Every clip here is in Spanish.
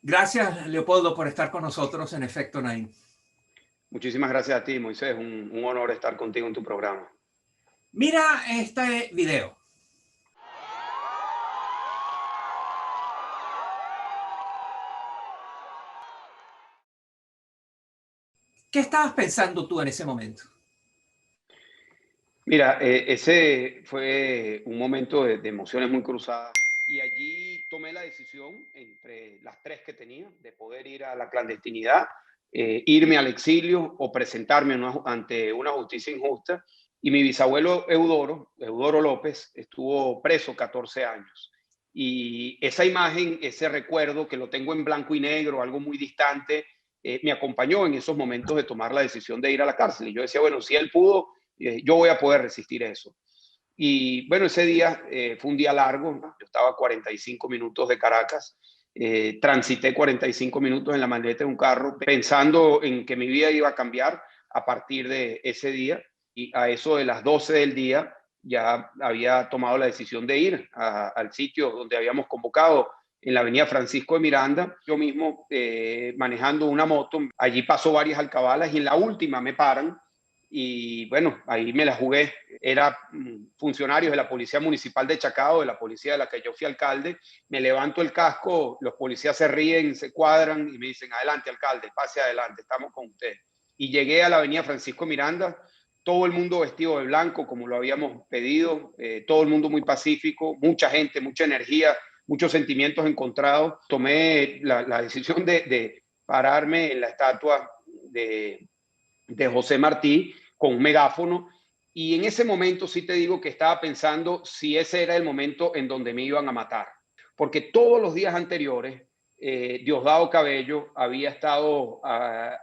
Gracias, Leopoldo, por estar con nosotros en Efecto Nine. Muchísimas gracias a ti, Moisés. Un honor estar contigo en tu programa. Mira este video. ¿Qué estabas pensando tú en ese momento? Mira, ese fue un momento de emociones muy cruzadas y allí tomé la decisión entre las tres que tenía de poder ir a la clandestinidad, irme al exilio o presentarme ante una justicia injusta. Y mi bisabuelo Eudoro López, estuvo preso 14 años. Y esa imagen, ese recuerdo que lo tengo en blanco y negro, algo muy distante, me acompañó en esos momentos de tomar la decisión de ir a la cárcel. Y yo decía, bueno, si él pudo, yo voy a poder resistir eso. Y bueno, ese día fue un día largo, ¿no? Yo estaba a 45 minutos de Caracas, transité 45 minutos en la maleta de un carro pensando en que mi vida iba a cambiar a partir de ese día, y a eso de las 12 del día ya había tomado la decisión de ir al sitio donde habíamos convocado en la avenida Francisco de Miranda, yo mismo manejando una moto. Allí pasó varias alcabalas y en la última me paran y bueno, ahí me la jugué. Era funcionarios de la Policía Municipal de Chacao, de la policía de la que yo fui alcalde. Me levanto el casco, los policías se ríen, se cuadran y me dicen, adelante alcalde, pase adelante, estamos con usted. Y llegué a la avenida Francisco Miranda, todo el mundo vestido de blanco como lo habíamos pedido, todo el mundo muy pacífico, mucha gente, mucha energía, muchos sentimientos encontrados. Tomé la decisión de pararme en la estatua de José Martí con un megáfono, y en ese momento sí te digo que estaba pensando si ese era el momento en donde me iban a matar, porque todos los días anteriores Diosdado Cabello había estado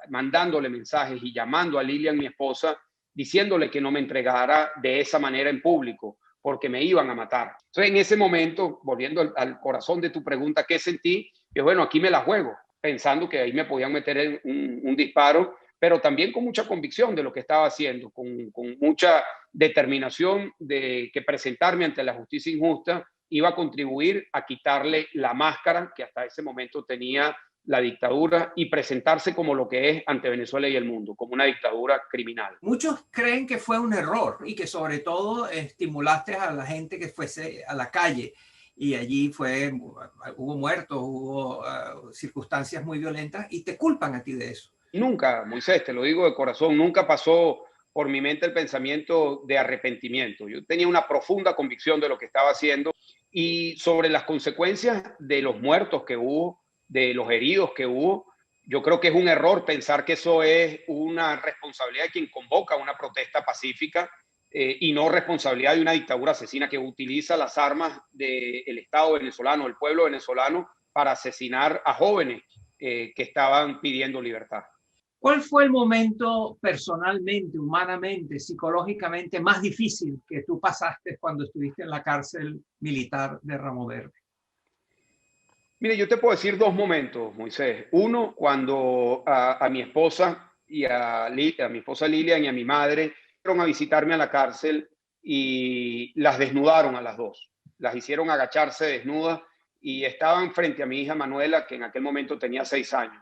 mandándole mensajes y llamando a Lilian, mi esposa, diciéndole que no me entregara de esa manera en público, porque me iban a matar. Entonces, en ese momento, volviendo al corazón de tu pregunta, ¿qué sentí? Yo, bueno, aquí me la juego, pensando que ahí me podían meter en un disparo, pero también con mucha convicción de lo que estaba haciendo, con mucha determinación de que presentarme ante la justicia injusta iba a contribuir a quitarle la máscara que hasta ese momento tenía la dictadura y presentarse como lo que es ante Venezuela y el mundo, como una dictadura criminal. Muchos creen que fue un error y que sobre todo estimulaste a la gente que fuese a la calle y allí hubo muertos, hubo circunstancias muy violentas y te culpan a ti de eso. Nunca, Moisés, te lo digo de corazón, nunca pasó por mi mente el pensamiento de arrepentimiento. Yo tenía una profunda convicción de lo que estaba haciendo y sobre las consecuencias de los muertos que hubo, de los heridos que hubo. Yo creo que es un error pensar que eso es una responsabilidad de quien convoca una protesta pacífica, y no responsabilidad de una dictadura asesina que utiliza las armas del Estado venezolano, del pueblo venezolano, para asesinar a jóvenes que estaban pidiendo libertad. ¿Cuál fue el momento personalmente, humanamente, psicológicamente más difícil que tú pasaste cuando estuviste en la cárcel militar de Ramo Verde? Mire, yo te puedo decir dos momentos, Moisés. Uno, cuando a mi esposa y a mi esposa Lilian y a mi madre fueron a visitarme a la cárcel y las desnudaron a las dos. Las hicieron agacharse desnudas y estaban frente a mi hija Manuela, que en aquel momento tenía 6 años.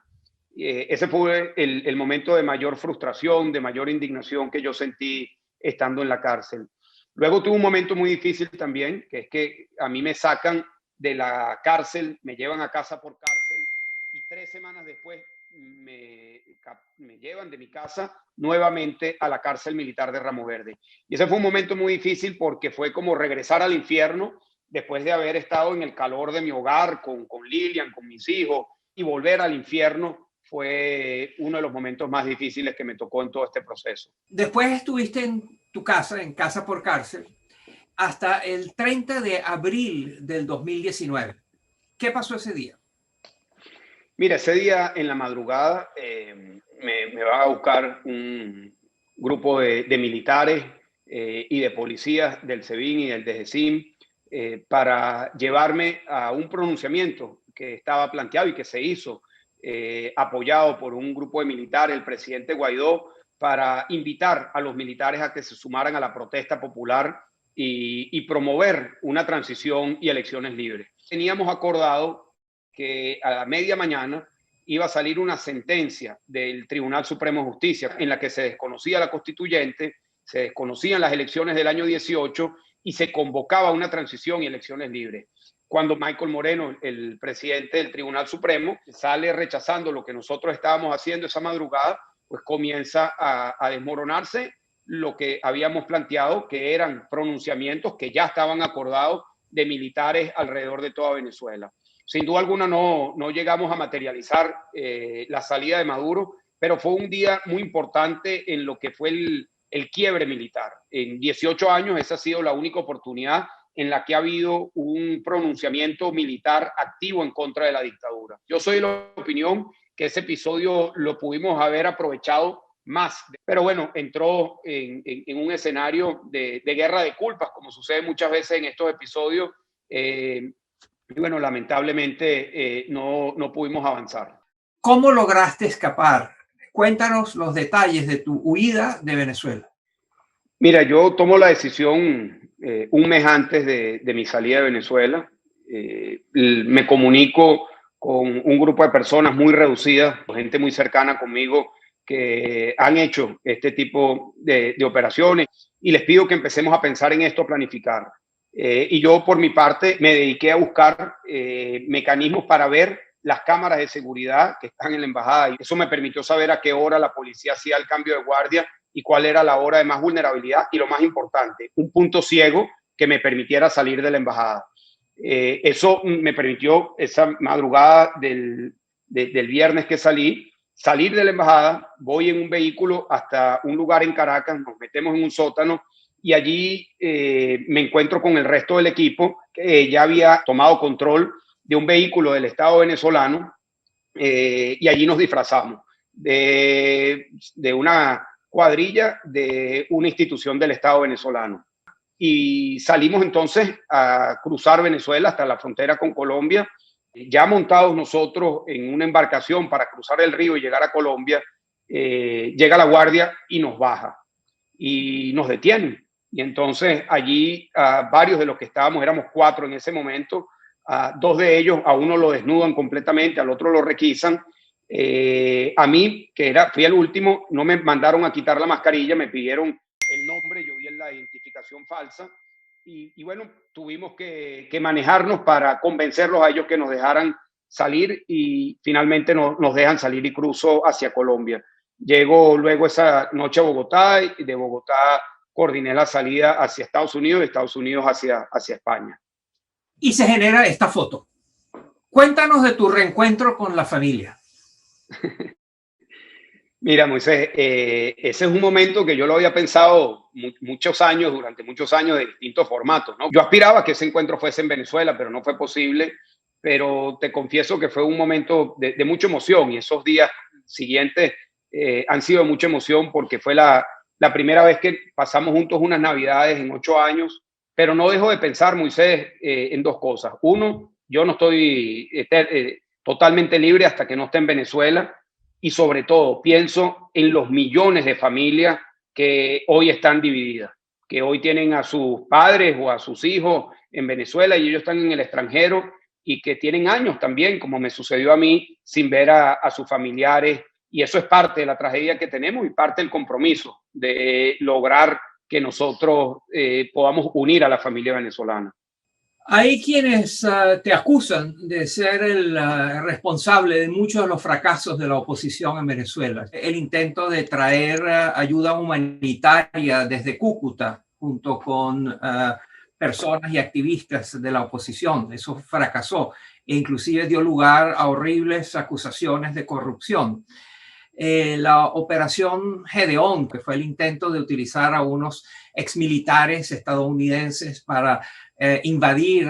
Ese fue el momento de mayor frustración, de mayor indignación que yo sentí estando en la cárcel. Luego tuve un momento muy difícil también, que es que a mí me sacan de la cárcel, me llevan a casa por cárcel y 3 semanas después me llevan de mi casa nuevamente a la cárcel militar de Ramo Verde. Y ese fue un momento muy difícil porque fue como regresar al infierno después de haber estado en el calor de mi hogar con Lilian, con mis hijos, y volver al infierno fue uno de los momentos más difíciles que me tocó en todo este proceso. Después estuviste en tu casa, en casa por cárcel, hasta el 30 de abril del 2019. ¿Qué pasó ese día? Mira, ese día en la madrugada me va a buscar un grupo de militares y de policías del SEBIN y del DGCIM para llevarme a un pronunciamiento que estaba planteado y que se hizo, apoyado por un grupo de militares, el presidente Guaidó, para invitar a los militares a que se sumaran a la protesta popular y promover una transición y elecciones libres. Teníamos acordado que a la media mañana iba a salir una sentencia del Tribunal Supremo de Justicia en la que se desconocía la constituyente, se desconocían las elecciones del año 18 y se convocaba una transición y elecciones libres. Cuando Michael Moreno, el presidente del Tribunal Supremo, sale rechazando lo que nosotros estábamos haciendo esa madrugada, pues comienza a desmoronarse lo que habíamos planteado, que eran pronunciamientos que ya estaban acordados de militares alrededor de toda Venezuela. Sin duda alguna no llegamos a materializar la salida de Maduro, pero fue un día muy importante en lo que fue el quiebre militar. En 18 años esa ha sido la única oportunidad en la que ha habido un pronunciamiento militar activo en contra de la dictadura. Yo soy de la opinión que ese episodio lo pudimos haber aprovechado más, pero bueno, entró en un escenario de guerra de culpas, como sucede muchas veces en estos episodios, y bueno, lamentablemente no pudimos avanzar. ¿Cómo lograste escapar? Cuéntanos los detalles de tu huida de Venezuela. Mira, yo tomo la decisión un mes antes de mi salida de Venezuela. Me comunico con un grupo de personas muy reducidas, gente muy cercana conmigo, que han hecho este tipo de operaciones y les pido que empecemos a pensar en esto, a planificar. Y yo, por mi parte, me dediqué a buscar mecanismos para ver las cámaras de seguridad que están en la embajada. Y eso me permitió saber a qué hora la policía hacía el cambio de guardia y cuál era la hora de más vulnerabilidad. Y lo más importante, un punto ciego que me permitiera salir de la embajada. Eso me permitió, esa madrugada del viernes que salir de la embajada, voy en un vehículo hasta un lugar en Caracas, nos metemos en un sótano y allí me encuentro con el resto del equipo que ya había tomado control de un vehículo del Estado venezolano y allí nos disfrazamos de una cuadrilla de una institución del Estado venezolano. Y salimos entonces a cruzar Venezuela hasta la frontera con Colombia, ya montados nosotros en una embarcación para cruzar el río y llegar a Colombia. Llega la guardia y nos baja y nos detienen. Y entonces allí varios de los que estábamos, éramos 4 en ese momento, 2 de ellos, a uno lo desnudan completamente, al otro lo requisan. A mí, fui el último, no me mandaron a quitar la mascarilla, me pidieron el nombre, yo di la identificación falsa y bueno, tuvimos que manejarnos para convencerlos a ellos que nos dejaran salir y finalmente nos dejan salir y cruzo hacia Colombia. Llego luego esa noche a Bogotá y de Bogotá coordiné la salida hacia Estados Unidos y Estados Unidos hacia España. Y se genera esta foto. Cuéntanos de tu reencuentro con la familia. Mira, Moisés, ese es un momento que yo lo había pensado muchos años, durante muchos años, de distintos formatos, ¿no? Yo aspiraba a que ese encuentro fuese en Venezuela, pero no fue posible. Pero te confieso que fue un momento de mucha emoción y esos días siguientes han sido de mucha emoción porque fue la primera vez que pasamos juntos unas Navidades en 8 años. Pero no dejo de pensar, Moisés, en 2 cosas. Uno, yo no estoy totalmente libre hasta que no esté en Venezuela. Y sobre todo pienso en los millones de familias que hoy están divididas, que hoy tienen a sus padres o a sus hijos en Venezuela y ellos están en el extranjero y que tienen años también, como me sucedió a mí, sin ver a sus familiares. Y eso es parte de la tragedia que tenemos y parte del compromiso de lograr que nosotros podamos unir a la familia venezolana. Hay quienes te acusan de ser el responsable de muchos de los fracasos de la oposición en Venezuela. El intento de traer ayuda humanitaria desde Cúcuta junto con personas y activistas de la oposición. Eso fracasó e inclusive dio lugar a horribles acusaciones de corrupción. La operación Gedeón, que fue el intento de utilizar a unos exmilitares estadounidenses para invadir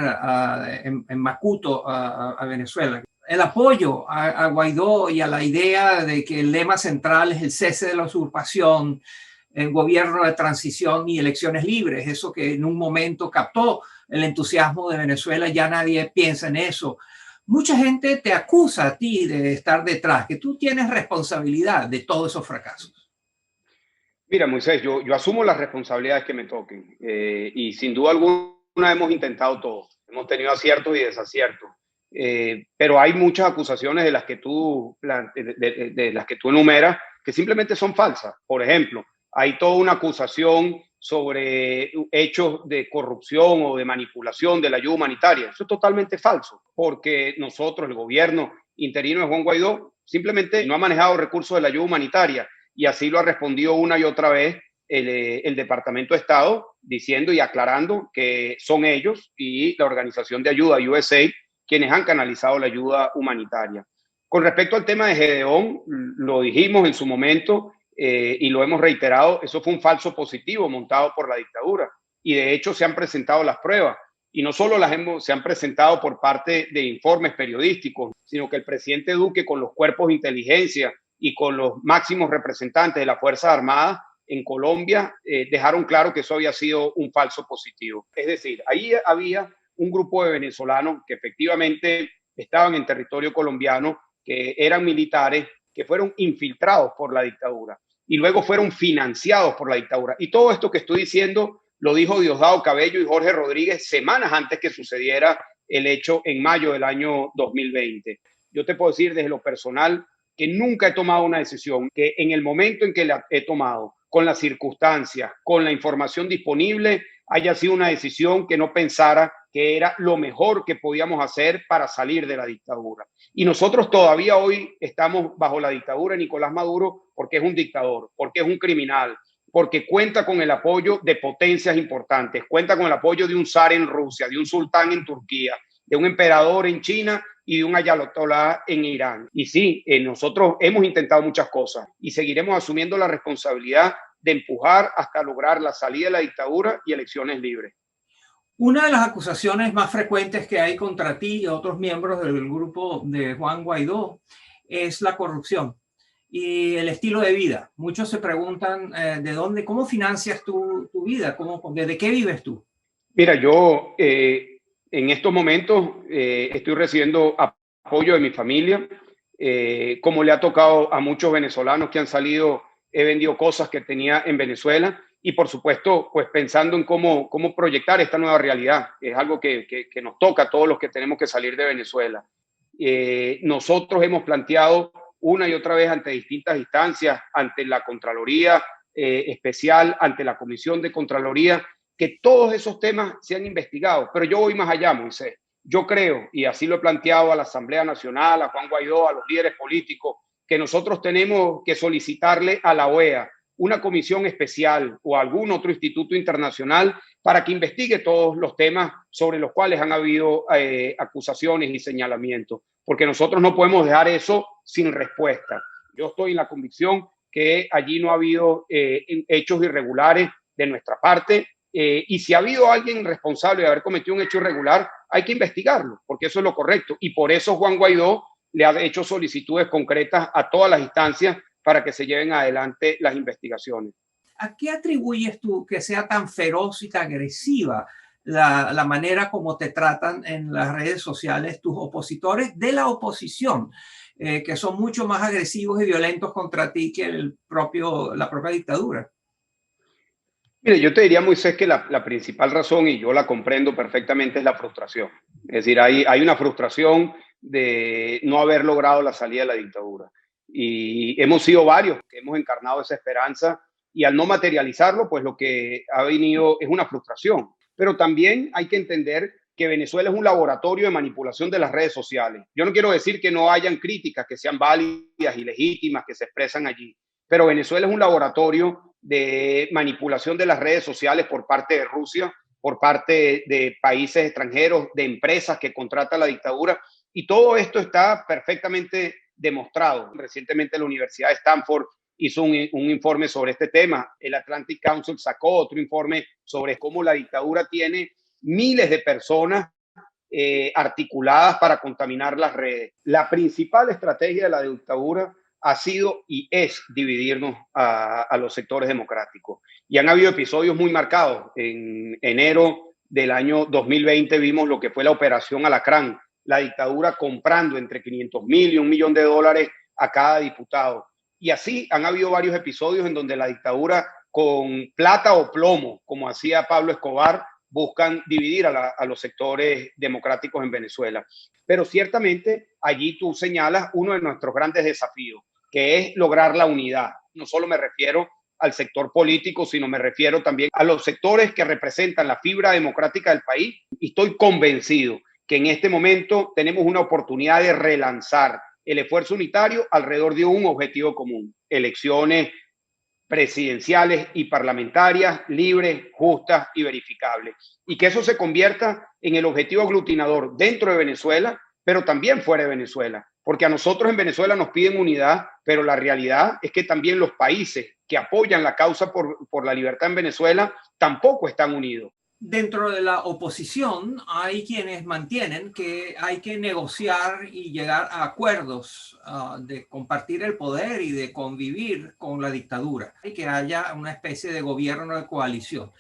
en Macuto a Venezuela. El apoyo a Guaidó y a la idea de que el lema central es el cese de la usurpación, el gobierno de transición y elecciones libres, eso que en un momento captó el entusiasmo de Venezuela, ya nadie piensa en eso. Mucha gente te acusa a ti de estar detrás, que tú tienes responsabilidad de todos esos fracasos. Mira, Moisés, yo asumo las responsabilidades que me toquen y sin duda alguna hemos intentado todo. Hemos tenido aciertos y desaciertos. pero hay muchas acusaciones de las que de las que tú enumeras que simplemente son falsas. Por ejemplo, hay toda una acusación sobre hechos de corrupción o de manipulación de la ayuda humanitaria. Eso es totalmente falso, porque nosotros, el gobierno interino de Juan Guaidó, simplemente no ha manejado recursos de la ayuda humanitaria, y así lo ha respondido una y otra vez el Departamento de Estado, diciendo y aclarando que son ellos y la Organización de Ayuda, USAID, quienes han canalizado la ayuda humanitaria. Con respecto al tema de Gedeón, lo dijimos en su momento y lo hemos reiterado, eso fue un falso positivo montado por la dictadura, y de hecho se han presentado las pruebas, y no solo se han presentado por parte de informes periodísticos, sino que el presidente Duque, con los cuerpos de inteligencia y con los máximos representantes de las Fuerzas Armadas en Colombia, dejaron claro que eso había sido un falso positivo. Es decir, ahí había un grupo de venezolanos que efectivamente estaban en territorio colombiano, que eran militares, que fueron infiltrados por la dictadura y luego fueron financiados por la dictadura. Y todo esto que estoy diciendo lo dijo Diosdado Cabello y Jorge Rodríguez semanas antes que sucediera el hecho en mayo del año 2020. Yo te puedo decir desde lo personal que nunca he tomado una decisión que en el momento en que la he tomado, con las circunstancias, con la información disponible, haya sido una decisión que no pensara que era lo mejor que podíamos hacer para salir de la dictadura. Y nosotros todavía hoy estamos bajo la dictadura de Nicolás Maduro porque es un dictador, porque es un criminal, porque cuenta con el apoyo de potencias importantes, cuenta con el apoyo de un zar en Rusia, de un sultán en Turquía, de un emperador en China y de un ayatolá en Irán. Y sí, nosotros hemos intentado muchas cosas y seguiremos asumiendo la responsabilidad de empujar hasta lograr la salida de la dictadura y elecciones libres. Una de las acusaciones más frecuentes que hay contra ti y otros miembros del grupo de Juan Guaidó es la corrupción y el estilo de vida. Muchos se preguntan de dónde, cómo financias tu vida, ¿de qué vives tú? Mira, yo en estos momentos estoy recibiendo apoyo de mi familia, como le ha tocado a muchos venezolanos que han salido. He vendido cosas que tenía en Venezuela y, por supuesto, pues pensando en cómo proyectar esta nueva realidad. Es algo que nos toca a todos los que tenemos que salir de Venezuela. Nosotros hemos planteado una y otra vez ante distintas instancias, ante la Contraloría Especial, ante la Comisión de Contraloría, que todos esos temas sean investigados. Pero yo voy más allá, Moisés. Yo creo, y así lo he planteado a la Asamblea Nacional, a Juan Guaidó, a los líderes políticos, que nosotros tenemos que solicitarle a la OEA una comisión especial o algún otro instituto internacional para que investigue todos los temas sobre los cuales han habido acusaciones y señalamientos, porque nosotros no podemos dejar eso sin respuesta. Yo estoy en la convicción que allí no ha habido hechos irregulares de nuestra parte, y si ha habido alguien responsable de haber cometido un hecho irregular, hay que investigarlo, porque eso es lo correcto. Y por eso Juan Guaidó le ha hecho solicitudes concretas a todas las instancias para que se lleven adelante las investigaciones. ¿A qué atribuyes tú que sea tan feroz y tan agresiva la manera como te tratan en las redes sociales tus opositores de la oposición, que son mucho más agresivos y violentos contra ti que la propia dictadura? Mire, yo te diría, Moisés, que la principal razón, y yo la comprendo perfectamente, es la frustración. Es decir, hay una frustración de no haber logrado la salida de la dictadura. Y hemos sido varios que hemos encarnado esa esperanza, y al no materializarlo, pues lo que ha venido es una frustración. Pero también hay que entender que Venezuela es un laboratorio de manipulación de las redes sociales. Yo no quiero decir que no hayan críticas que sean válidas y legítimas que se expresan allí, pero Venezuela es un laboratorio de manipulación de las redes sociales por parte de Rusia, por parte de países extranjeros, de empresas que contrata la dictadura, y todo esto está perfectamente demostrado. Recientemente la Universidad de Stanford hizo un informe sobre este tema. El Atlantic Council sacó otro informe sobre cómo la dictadura tiene miles de personas articuladas para contaminar las redes. La principal estrategia de la dictadura ha sido y es dividirnos a los sectores democráticos. Y han habido episodios muy marcados. En enero del año 2020 vimos lo que fue la Operación Alacrán, la dictadura comprando entre 500.000 y $1 millón a cada diputado. Y así han habido varios episodios en donde la dictadura, con plata o plomo, como hacía Pablo Escobar, buscan dividir a los sectores democráticos en Venezuela. Pero ciertamente allí tú señalas uno de nuestros grandes desafíos, que es lograr la unidad. No solo me refiero al sector político, sino me refiero también a los sectores que representan la fibra democrática del país. Y estoy convencido que en este momento tenemos una oportunidad de relanzar el esfuerzo unitario alrededor de un objetivo común: elecciones presidenciales y parlamentarias libres, justas y verificables. Y que eso se convierta en el objetivo aglutinador dentro de Venezuela, pero también fuera de Venezuela. Porque a nosotros en Venezuela nos piden unidad, pero la realidad es que también los países que apoyan la causa por la libertad en Venezuela tampoco están unidos. Dentro de la oposición hay quienes mantienen que hay que negociar y llegar a acuerdos de compartir el poder y de convivir con la dictadura y que haya una especie de gobierno de coalición.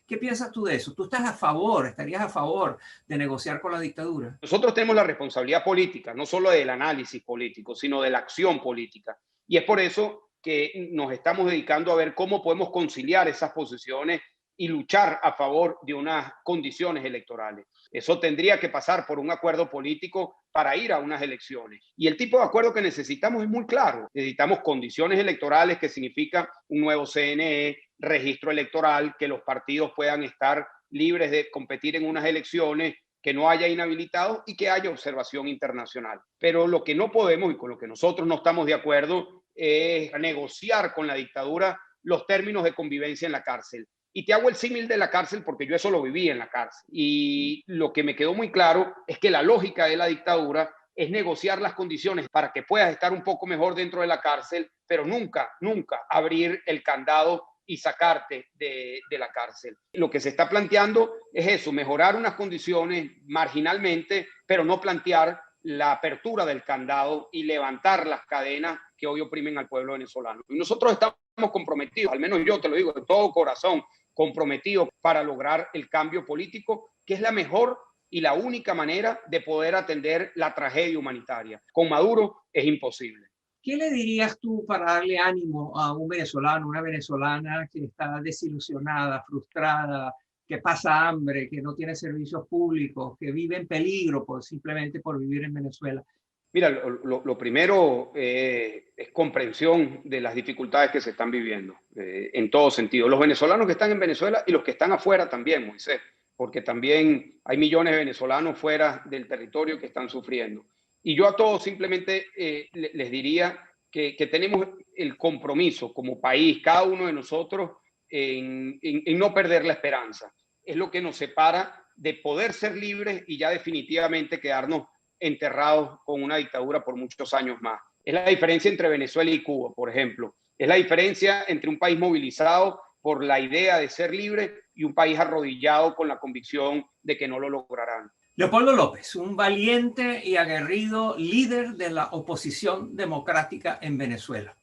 ¿Qué piensas tú de eso? ¿Tú estás a favor, estarías a favor de negociar con la dictadura? Nosotros tenemos la responsabilidad política, no solo del análisis político, sino de la acción política. Y es por eso que nos estamos dedicando a ver cómo podemos conciliar esas posiciones y luchar a favor de unas condiciones electorales. Eso tendría que pasar por un acuerdo político para ir a unas elecciones. Y el tipo de acuerdo que necesitamos es muy claro. Necesitamos condiciones electorales, que significa un nuevo CNE, registro electoral, que los partidos puedan estar libres de competir en unas elecciones, que no haya inhabilitados y que haya observación internacional. Pero lo que no podemos y con lo que nosotros no estamos de acuerdo es negociar con la dictadura los términos de convivencia en la cárcel. Y te hago el símil de la cárcel porque yo eso lo viví en la cárcel. Y lo que me quedó muy claro es que la lógica de la dictadura es negociar las condiciones para que puedas estar un poco mejor dentro de la cárcel, pero nunca, nunca abrir el candado y sacarte de la cárcel. Lo que se está planteando es eso: mejorar unas condiciones marginalmente, pero no plantear la apertura del candado y levantar las cadenas que hoy oprimen al pueblo venezolano. Y nosotros estamos comprometidos, al menos yo te lo digo de todo corazón, comprometidos para lograr el cambio político, que es la mejor y la única manera de poder atender la tragedia humanitaria. Con Maduro es imposible. ¿Qué le dirías tú para darle ánimo a un venezolano, una venezolana que está desilusionada, frustrada, que pasa hambre, que no tiene servicios públicos, que vive en peligro simplemente por vivir en Venezuela? Mira, lo primero es comprensión de las dificultades que se están viviendo en todo sentido. Los venezolanos que están en Venezuela y los que están afuera también, Moisés, porque también hay millones de venezolanos fuera del territorio que están sufriendo. Y yo a todos simplemente les diría que tenemos el compromiso como país, cada uno de nosotros, en no perder la esperanza. Es lo que nos separa de poder ser libres y ya definitivamente quedarnos enterrados con una dictadura por muchos años más. Es la diferencia entre Venezuela y Cuba, por ejemplo. Es la diferencia entre un país movilizado por la idea de ser libre y un país arrodillado con la convicción de que no lo lograrán. Leopoldo López, un valiente y aguerrido líder de la oposición democrática en Venezuela.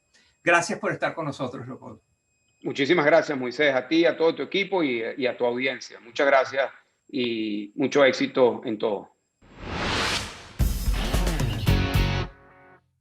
Gracias por estar con nosotros, Leopoldo. Muchísimas gracias, Moisés, a ti, a todo tu equipo y a tu audiencia. Muchas gracias y mucho éxito en todo.